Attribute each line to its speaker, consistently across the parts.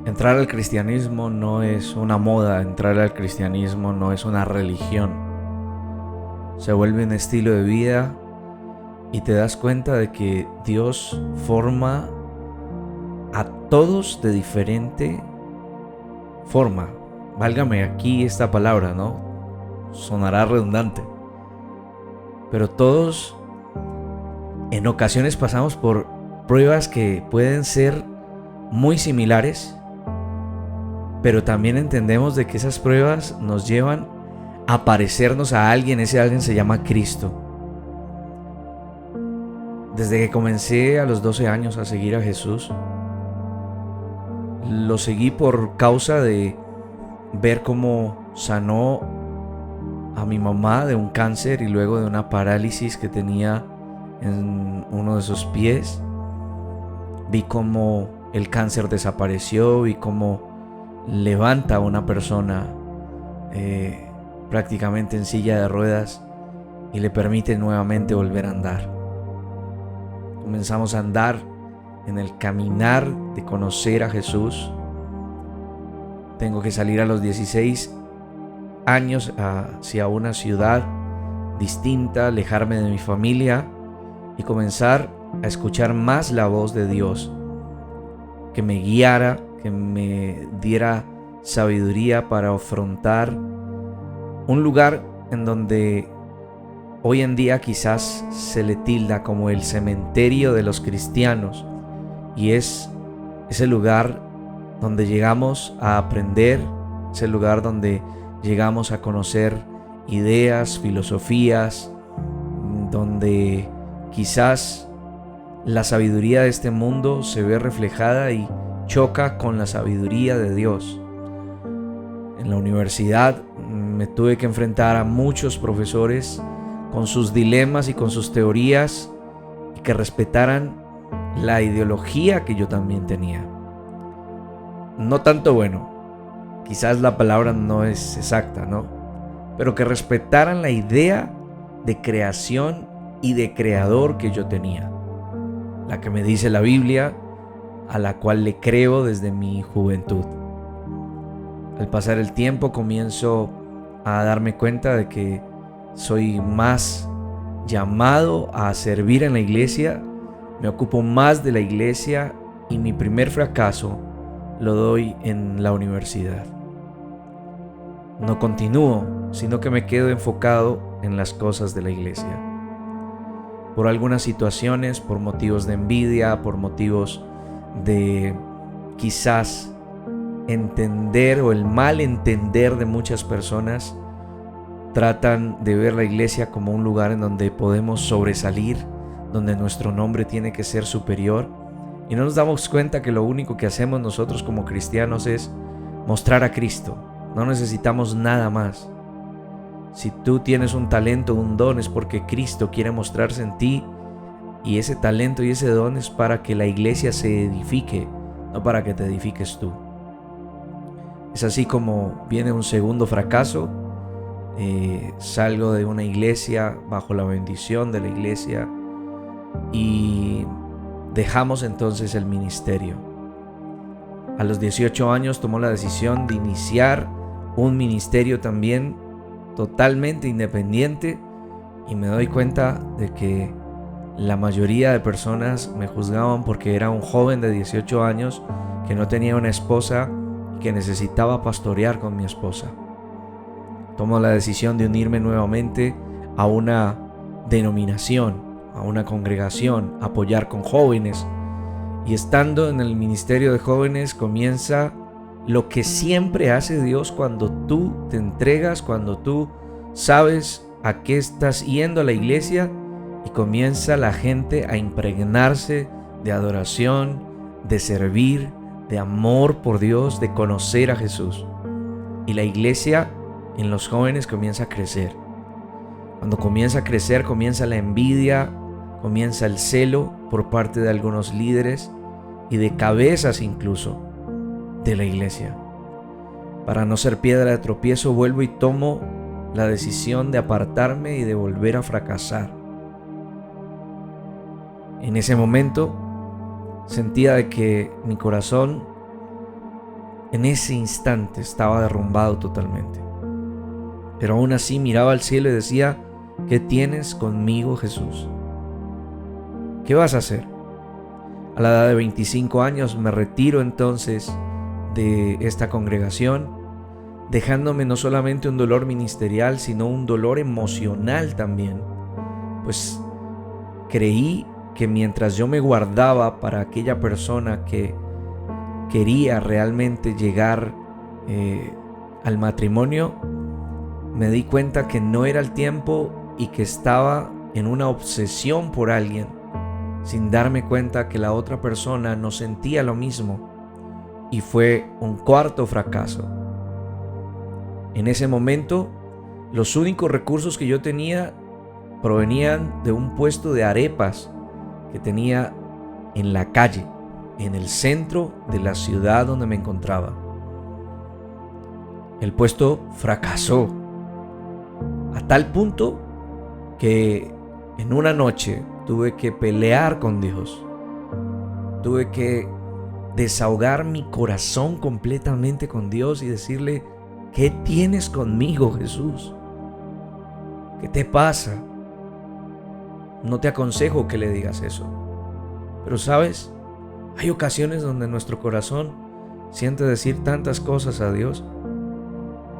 Speaker 1: Entrar al cristianismo no es una moda, entrar al cristianismo no es una religión. Se vuelve un estilo de vida y te das cuenta de que Dios forma a todos de diferente forma. Válgame aquí esta palabra, ¿no? Sonará redundante. Pero todos en ocasiones pasamos por pruebas que pueden ser muy similares, pero también entendemos de que esas pruebas nos llevan a parecernos a alguien. Ese alguien se llama Cristo. Desde que comencé a los 12 años a seguir a Jesús, lo seguí por causa de ver cómo sanó a mi mamá de un cáncer y luego de una parálisis que tenía en uno de sus pies. Vi cómo el cáncer desapareció, vi cómo levanta a una persona prácticamente en silla de ruedas y le permite nuevamente volver a andar. Comenzamos a andar en el caminar de conocer a Jesús. Tengo que salir a los 16 años hacia una ciudad distinta, alejarme de mi familia y comenzar a escuchar más la voz de Dios, que me guiara, que me diera sabiduría para afrontar un lugar en donde hoy en día quizás se le tilda como el cementerio de los cristianos, y es ese lugar donde llegamos a aprender, ese lugar donde llegamos a conocer ideas, filosofías, donde quizás la sabiduría de este mundo se ve reflejada y choca con la sabiduría de Dios. En la universidad me tuve que enfrentar a muchos profesores con sus dilemas y con sus teorías, y que respetaran la ideología que yo también tenía. No tanto, bueno, quizás la palabra no es exacta, ¿no? Pero que respetaran la idea de creación y de creador que yo tenía, la que me dice la Biblia, a la cual le creo desde mi juventud. Al pasar el tiempo comienzo a darme cuenta de que soy más llamado a servir en la iglesia, me ocupo más de la iglesia, y mi primer fracaso lo doy en la universidad. No continúo, sino que me quedo enfocado en las cosas de la iglesia. Por algunas situaciones, por motivos de envidia, por motivos de quizás entender o el mal entender de muchas personas, tratan de ver la iglesia como un lugar en donde podemos sobresalir, donde nuestro nombre tiene que ser superior, y no nos damos cuenta que lo único que hacemos nosotros como cristianos es mostrar a Cristo. No necesitamos nada más. Si tú tienes un talento, un don, es porque Cristo quiere mostrarse en ti, y ese talento y ese don es para que la iglesia se edifique, no para que te edifiques tú. Es así como viene un segundo fracaso. Salgo de una iglesia bajo la bendición de la iglesia y dejamos entonces el ministerio. A los 18 años tomó la decisión de iniciar un ministerio también totalmente independiente, y me doy cuenta de que la mayoría de personas me juzgaban porque era un joven de 18 años que no tenía una esposa y que necesitaba pastorear con mi esposa. Tomo la decisión de unirme nuevamente a una denominación, a una congregación, apoyar con jóvenes. Y estando en el ministerio de jóvenes comienza lo que siempre hace Dios cuando tú te entregas, cuando tú sabes a qué estás yendo a la iglesia, y comienza la gente a impregnarse de adoración, de servir, de amor por Dios, de conocer a Jesús. Y la iglesia en los jóvenes comienza a crecer. Cuando comienza a crecer, comienza la envidia, comienza el celo por parte de algunos líderes y de cabezas incluso de la iglesia. Para no ser piedra de tropiezo, vuelvo y tomo la decisión de apartarme y de volver a fracasar. En ese momento sentía de que mi corazón En ese instante estaba derrumbado totalmente. Pero aún así miraba al cielo y decía: ¿qué tienes conmigo, Jesús? ¿Qué vas a hacer? A la edad de 25 años me retiro entonces de esta congregación, dejándome no solamente un dolor ministerial, sino un dolor emocional también. Pues creí que mientras yo me guardaba para aquella persona que quería realmente llegar al matrimonio, me di cuenta que no era el tiempo y que estaba en una obsesión por alguien, sin darme cuenta que la otra persona no sentía lo mismo, y fue un cuarto fracaso. En ese momento, los únicos recursos que yo tenía provenían de un puesto de arepas que tenía en la calle, en el centro de la ciudad donde me encontraba. El puesto fracasó a tal punto que en una noche tuve que pelear con Dios. Tuve que desahogar mi corazón completamente con Dios y decirle: ¿qué tienes conmigo, Jesús? ¿Qué te pasa? No te aconsejo que le digas eso. Pero ¿sabes? Hay ocasiones donde nuestro corazón siente decir tantas cosas a Dios.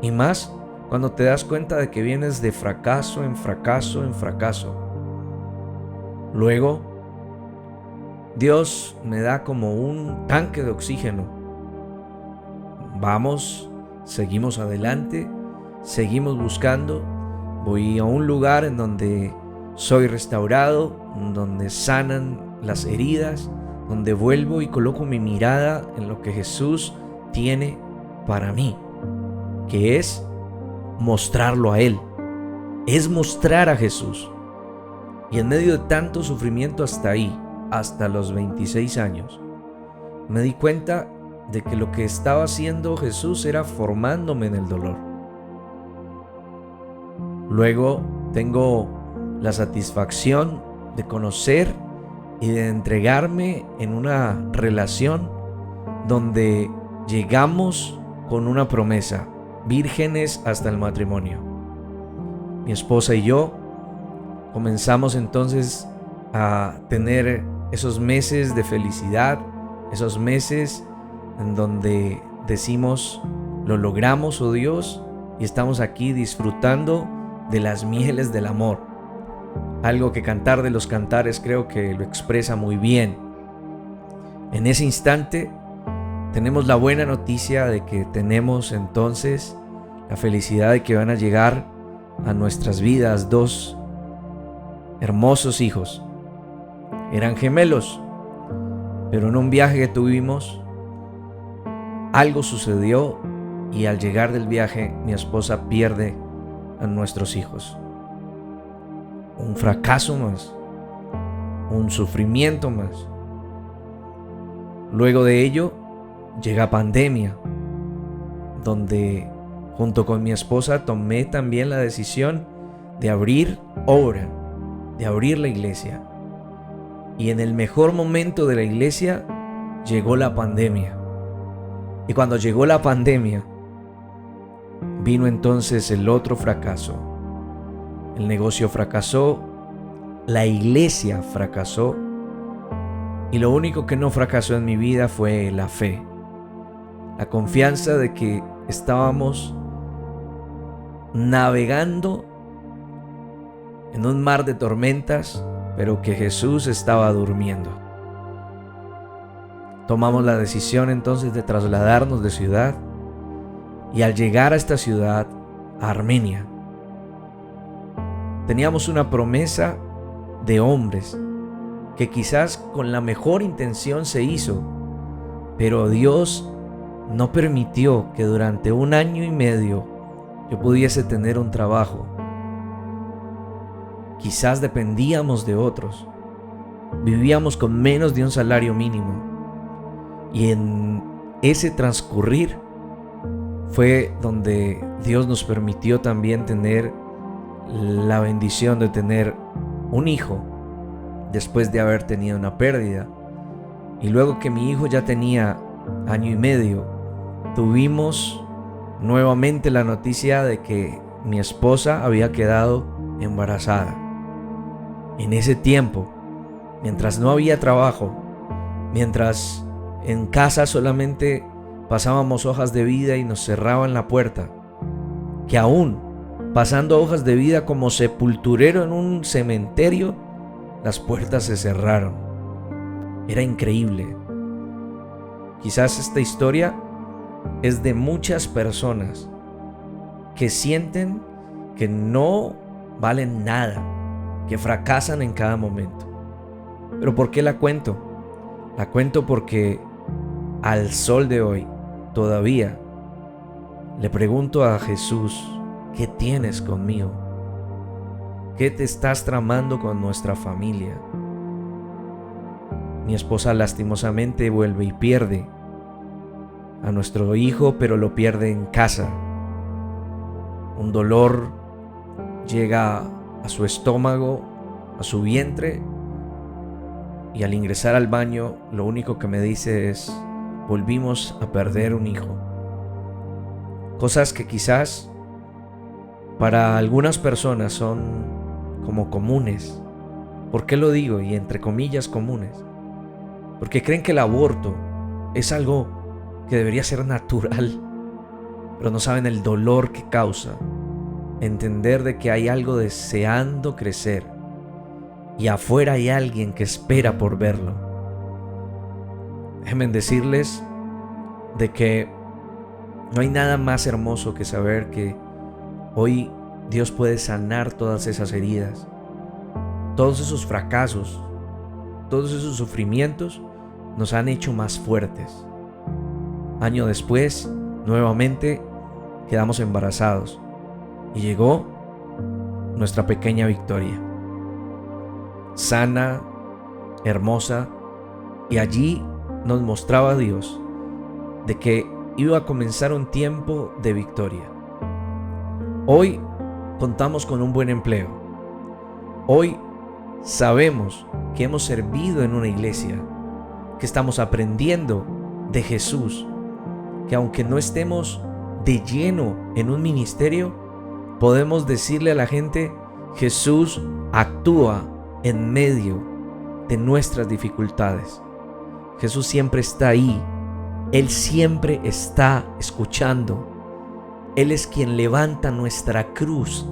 Speaker 1: Y más cuando te das cuenta de que vienes de fracaso en fracaso en fracaso. Luego, Dios me da como un tanque de oxígeno. Vamos, seguimos adelante, seguimos buscando. Voy a un lugar en donde soy restaurado, donde sanan las heridas, donde vuelvo y coloco mi mirada en lo que Jesús tiene para mí, que es mostrarlo a Él, es mostrar a Jesús. Y en medio de tanto sufrimiento hasta ahí, hasta los 26 años, me di cuenta de que lo que estaba haciendo Jesús era formándome en el dolor. Luego tengo la satisfacción de conocer y de entregarme en una relación donde llegamos con una promesa, vírgenes hasta el matrimonio. Mi esposa y yo comenzamos entonces a tener esos meses de felicidad, esos meses en donde decimos: lo logramos, oh Dios, y estamos aquí disfrutando de las mieles del amor. Algo que Cantar de los Cantares creo que lo expresa muy bien. En ese instante tenemos la buena noticia de que tenemos entonces la felicidad de que van a llegar a nuestras vidas 2 hermosos hijos. Eran gemelos, pero en un viaje que tuvimos, algo sucedió y al llegar del viaje mi esposa pierde a nuestros hijos. Un fracaso más, un sufrimiento más. Luego de ello llega pandemia, donde junto con mi esposa tomé también la decisión de abrir obra, de abrir la iglesia. Y en el mejor momento de la iglesia llegó la pandemia. Y cuando llegó la pandemia, vino entonces el otro fracaso. El negocio fracasó, la iglesia fracasó, y lo único que no fracasó en mi vida fue la fe, la confianza de que estábamos navegando en un mar de tormentas, pero que Jesús estaba durmiendo. Tomamos la decisión entonces de trasladarnos de ciudad, y al llegar a esta ciudad, a Armenia, teníamos una promesa de hombres que quizás con la mejor intención se hizo, pero Dios no permitió que durante 1 año y medio yo pudiese tener un trabajo. Quizás dependíamos de otros, vivíamos con menos de un salario mínimo, y en ese transcurrir fue donde Dios nos permitió también tener la bendición de tener un hijo después de haber tenido una pérdida. Y luego que mi hijo ya tenía 1 año y medio, tuvimos nuevamente la noticia de que mi esposa había quedado embarazada. En ese tiempo, mientras no había trabajo, mientras en casa solamente pasábamos hojas de vida y nos cerraban la puerta, que aún pasando hojas de vida como sepulturero en un cementerio, las puertas se cerraron. Era increíble. Quizás esta historia es de muchas personas que sienten que no valen nada, que fracasan en cada momento. ¿Pero por qué la cuento? La cuento porque al sol de hoy todavía le pregunto a Jesús: ¿qué tienes conmigo? ¿Qué te estás tramando con nuestra familia? Mi esposa lastimosamente vuelve y pierde a nuestro hijo, pero lo pierde en casa. Un dolor llega a su estómago, a su vientre, y al ingresar al baño lo único que me dice es: volvimos a perder un hijo. Cosas que quizás para algunas personas son como comunes. ¿Por qué lo digo? Y entre comillas comunes. Porque creen que el aborto es algo que debería ser natural, pero no saben el dolor que causa entender de que hay algo deseando crecer y afuera hay alguien que espera por verlo. Déjenme decirles de que no hay nada más hermoso que saber que hoy Dios puede sanar todas esas heridas, todos esos fracasos, todos esos sufrimientos nos han hecho más fuertes. Año después, nuevamente quedamos embarazados y llegó nuestra pequeña Victoria, sana, hermosa, y allí nos mostraba Dios de que iba a comenzar un tiempo de victoria. Hoy contamos con un buen empleo. Hoy sabemos que hemos servido en una iglesia, que estamos aprendiendo de Jesús, que aunque no estemos de lleno en un ministerio, podemos decirle a la gente: Jesús actúa en medio de nuestras dificultades. Jesús siempre está ahí. Él siempre está escuchando. Él es quien levanta nuestra cruz.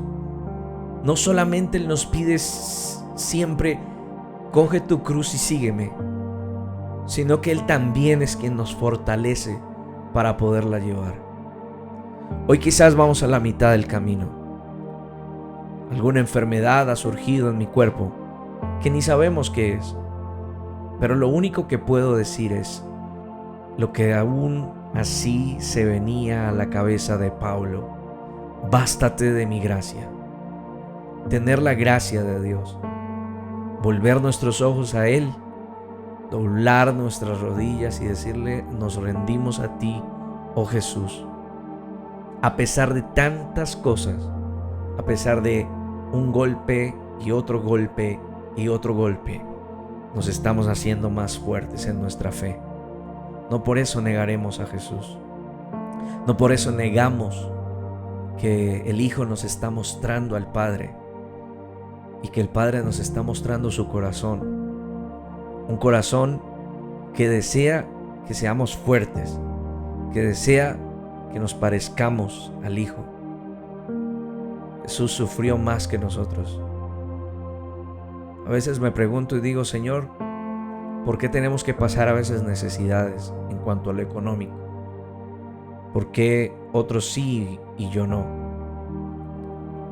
Speaker 1: No solamente Él nos pide siempre: coge tu cruz y sígueme, sino que Él también es quien nos fortalece para poderla llevar. Hoy quizás vamos a la mitad del camino. Alguna enfermedad ha surgido en mi cuerpo que ni sabemos qué es, pero lo único que puedo decir es lo que aún así se venía a la cabeza de Pablo: bástate de mi gracia. Tener la gracia de Dios, volver nuestros ojos a Él, doblar nuestras rodillas y decirle: nos rendimos a ti, oh Jesús. A pesar de tantas cosas, a pesar de un golpe y otro golpe y otro golpe, nos estamos haciendo más fuertes en nuestra fe. No por eso negaremos a Jesús. No por eso negamos que el Hijo nos está mostrando al Padre y que el Padre nos está mostrando su corazón. Un corazón que desea que seamos fuertes, que desea que nos parezcamos al Hijo. Jesús sufrió más que nosotros. A veces me pregunto y digo: Señor, ¿por qué tenemos que pasar a veces necesidades en cuanto a lo económico? ¿Por qué otros sí y yo no?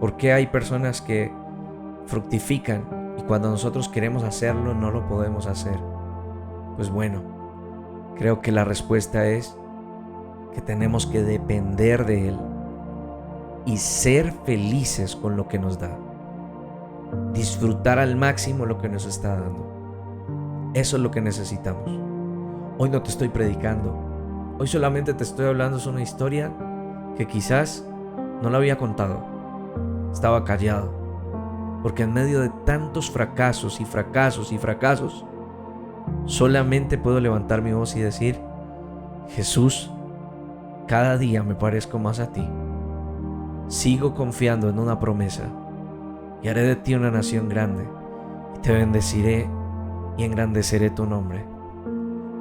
Speaker 1: ¿Por qué hay personas que fructifican y cuando nosotros queremos hacerlo no lo podemos hacer? Pues bueno, creo que la respuesta es que tenemos que depender de Él y ser felices con lo que nos da. Disfrutar al máximo lo que nos está dando. Eso es lo que necesitamos. Hoy no te estoy predicando. Hoy solamente te estoy hablando. Es una historia que quizás no la había contado. Estaba callado. Porque en medio de tantos fracasos y fracasos y fracasos, solamente puedo levantar mi voz y decir: Jesús, cada día me parezco más a ti. Sigo confiando en una promesa y haré de ti una nación grande y te bendeciré y engrandeceré tu nombre.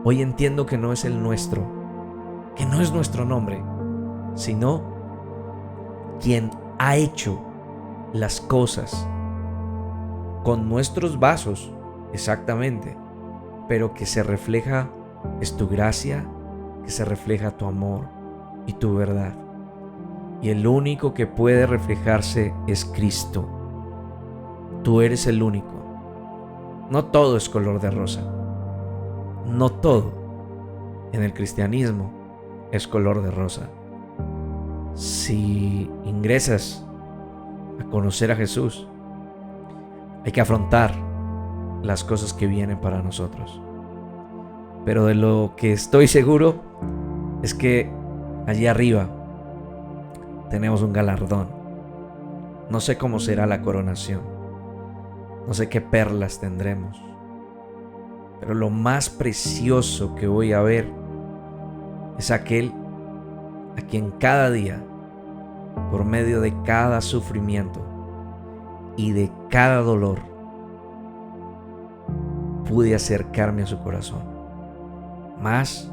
Speaker 1: Hoy entiendo que no es el nuestro, que no es nuestro nombre, sino quien ha hecho las cosas con nuestros vasos, exactamente, pero que se refleja es tu gracia, que se refleja tu amor y tu verdad. Y el único que puede reflejarse es Cristo. Tú eres el único. No todo es color de rosa. No todo en el cristianismo es color de rosa. Si ingresas a conocer a Jesús, hay que afrontar las cosas que vienen para nosotros. Pero de lo que estoy seguro es que allí arriba tenemos un galardón. No sé cómo será la coronación. No sé qué perlas tendremos. Pero lo más precioso que voy a ver es aquel a quien cada día, por medio de cada sufrimiento y de cada dolor, pude acercarme a su corazón, más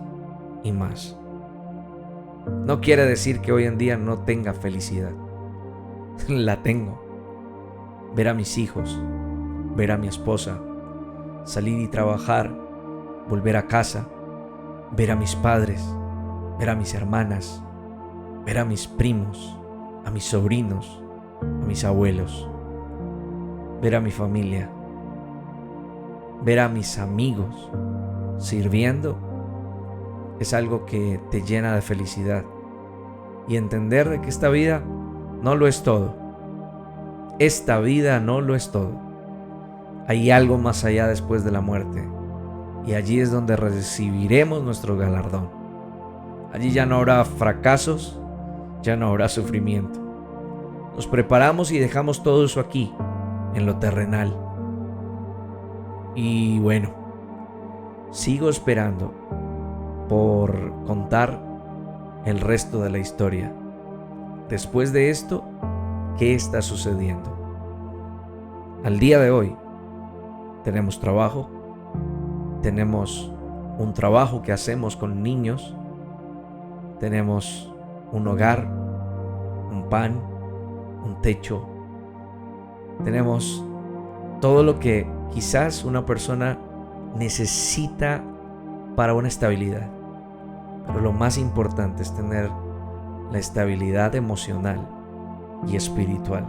Speaker 1: y más. No quiere decir que hoy en día no tenga felicidad. La tengo. Ver a mis hijos, ver a mi esposa, salir y trabajar, volver a casa, ver a mis padres, ver a mis hermanas, ver a mis primos, a mis sobrinos, a mis abuelos, ver a mi familia, ver a mis amigos sirviendo, es algo que te llena de felicidad. Y entender de que esta vida no lo es todo. Esta vida no lo es todo. Hay algo más allá después de la muerte. Y allí es donde recibiremos nuestro galardón. Allí ya no habrá fracasos, ya no habrá sufrimiento. Nos preparamos y dejamos todo eso aquí, en lo terrenal. Y bueno, sigo esperando por contar el resto de la historia. Después de esto, ¿qué está sucediendo? Al día de hoy, tenemos trabajo, tenemos un trabajo que hacemos con niños, tenemos un hogar, un pan, un techo, tenemos todo lo que quizás una persona necesita para una estabilidad. Pero lo más importante es tener la estabilidad emocional y espiritual.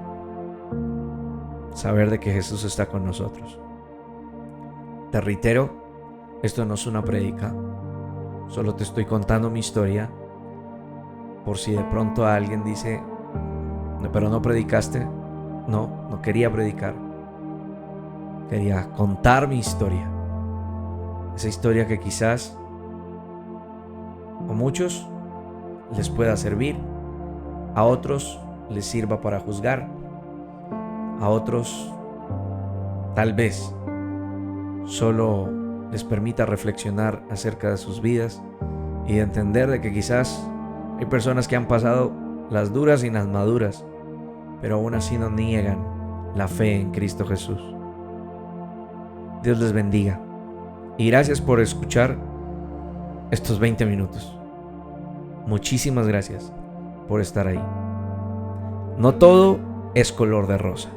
Speaker 1: Saber de que Jesús está con nosotros. Te reitero, esto no es una prédica. Solo te estoy contando mi historia. Por si de pronto alguien dice, pero no predicaste. No quería predicar. Quería contar mi historia. Esa historia que quizás a muchos les pueda servir, a otros les sirva para juzgar, a otros tal vez solo les permita reflexionar acerca de sus vidas y de entender de que quizás hay personas que han pasado las duras y las maduras, pero aún así no niegan la fe en Cristo Jesús. Dios les bendiga y gracias por escuchar estos 20 minutos. Muchísimas gracias por estar ahí. No todo es color de rosa.